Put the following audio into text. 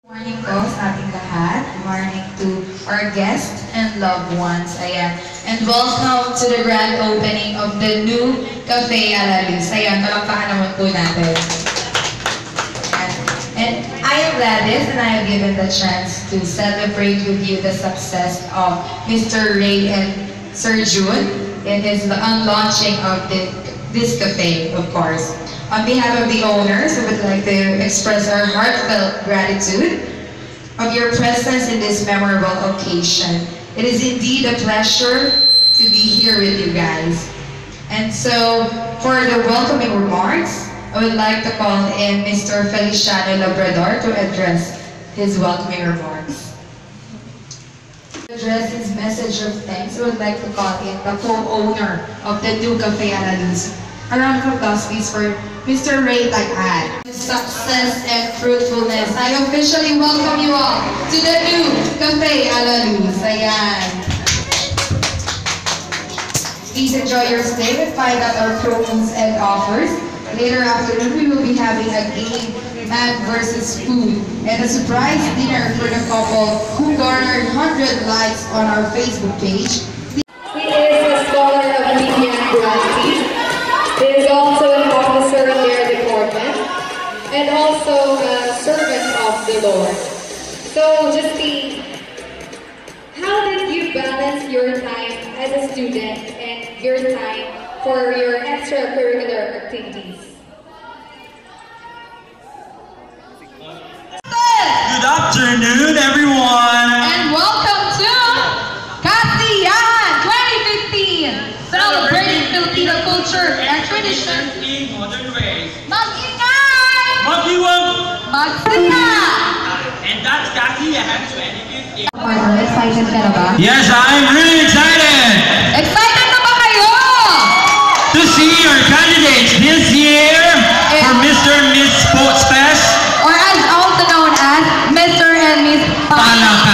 Morning po sa ating lahat. Good morning to our guests and loved ones. Ayan. And welcome to the grand opening of the new Cafe a la Luz. Ayan, palakpakan naman po natin. Ayan. And I am Gladys and I am given the chance to celebrate with you the success of Mr. Ray and Sir June in his launching of this cafe, of course. On behalf of the owners, we would like to express our heartfelt gratitude of your presence in this memorable occasion. It is indeed a pleasure to be here with you guys. And so, for the welcoming remarks, I would like to call in Mr. Feliciano Labrador to address his welcoming remarks. To address his message of thanks, I would like to call in the co-owner of the new Cafe a la Luz. A round of applause, please, for Mr. Ray Tagad. Success and fruitfulness. I officially welcome you all to the new Cafe a la Luz. Ayan. Please enjoy your stay and find out our promos and offers. Later afternoon, we will be having a game, Man versus Food, and a surprise dinner for the couple who garnered 100 likes on our Facebook page. He is a scholar of media and branding. He is also an officer in their department and also a servant of the Lord. So, Justine, how did you balance your time as a student and your time for your extracurricular activities? Good afternoon, everyone! And welcome to Kasiyahan 2015! Celebrating Filipino culture and tradition. In modern ways. Mag-ingay! Mag-iwag! Magsaya! And that's Kasiyahan 2015. Excited ka na ba? Yes, I'm really excited Excited na ba kayo? to see our candidates this year for Mr. and Miss Sports Fest. Or as also known as Mr. and Miss Palaka.